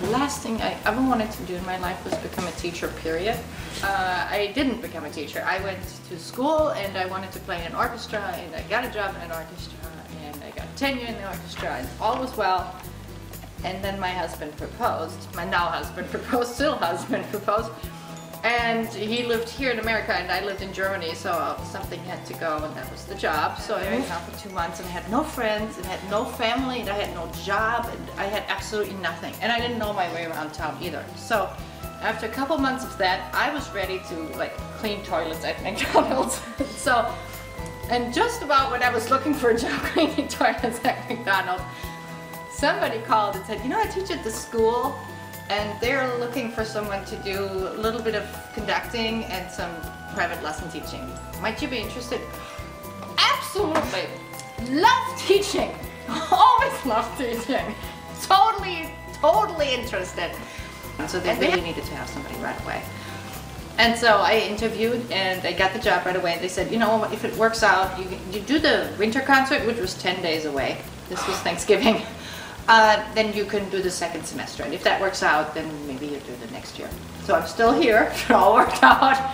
The last thing I ever wanted to do in my life was become a teacher, period. I didn't become a teacher. I went to school and I wanted to play in an orchestra, and I got a job in an orchestra, and I got tenure in the orchestra, and all was well. And then my husband proposed, my now husband proposed, still husband proposed. And he lived here in America and I lived in Germany, so something had to go, and that was the job. So I moved out for 2 months and I had no friends and had no family and I had no job and I had absolutely nothing. And I didn't know my way around town either. So after a couple months of that, I was ready to like clean toilets at McDonald's. And just about when I was looking for a job cleaning toilets at McDonald's, somebody called and said, you know, I teach at the school and they're looking for someone to do a little bit of conducting and some private lesson teaching. Might you be interested? Absolutely! Love teaching! Always loved teaching! Totally interested. So they really needed to have somebody right away. And so I interviewed and I got the job right away. They said, you know, if it works out, you do the winter concert, which was 10 days away. This was Thanksgiving. Then you can do the second semester, and if that works out, then maybe you do the next year. So I'm still here, it all worked out.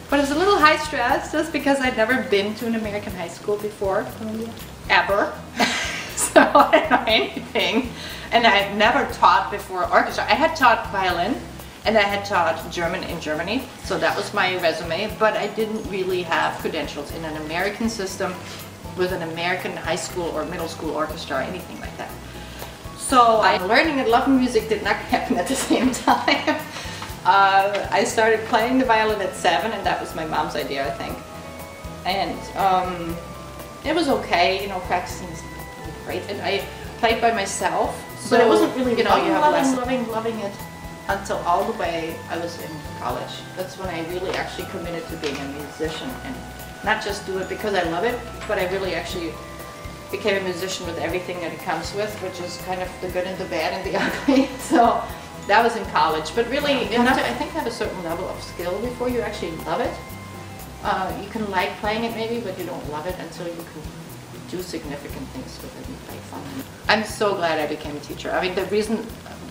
But it was a little high stress just because I'd never been to an American high school before, ever. So I didn't know anything. And I had never taught before orchestra. I had taught violin and I had taught German in Germany, so that was my resume, but I didn't really have credentials in an American system with an American high school or middle school orchestra or anything like that. So learning and loving music did not happen at the same time. I started playing the violin at 7, and that was my mom's idea, I think. And it was okay, you know, practicing is great. And I played by myself, so it wasn't really, you know, loving it until all the way I was in college. That's when I really actually committed to being a musician, and not just do it because I love it, but I really actually became a musician with everything that it comes with, which is kind of the good and the bad and the ugly. So that was in college. But really, you have to, I think, have a certain level of skill before you actually love it. You can like playing it maybe, but you don't love it until you can do significant things with it and play fun. I'm so glad I became a teacher. I mean, the reason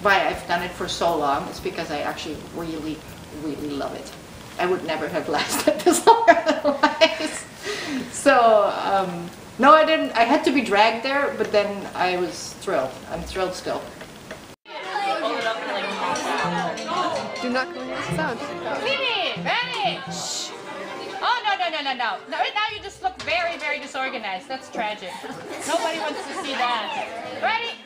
why I've done it for so long is because I actually really love it. I would never have lasted this long otherwise. So, no, I didn't. I had to be dragged there, but then I was thrilled. I'm thrilled still. Do not go near the sound. Mimi, ready? Shh. Oh, no. Now you just look very disorganized. That's tragic. Nobody wants to see that. Ready?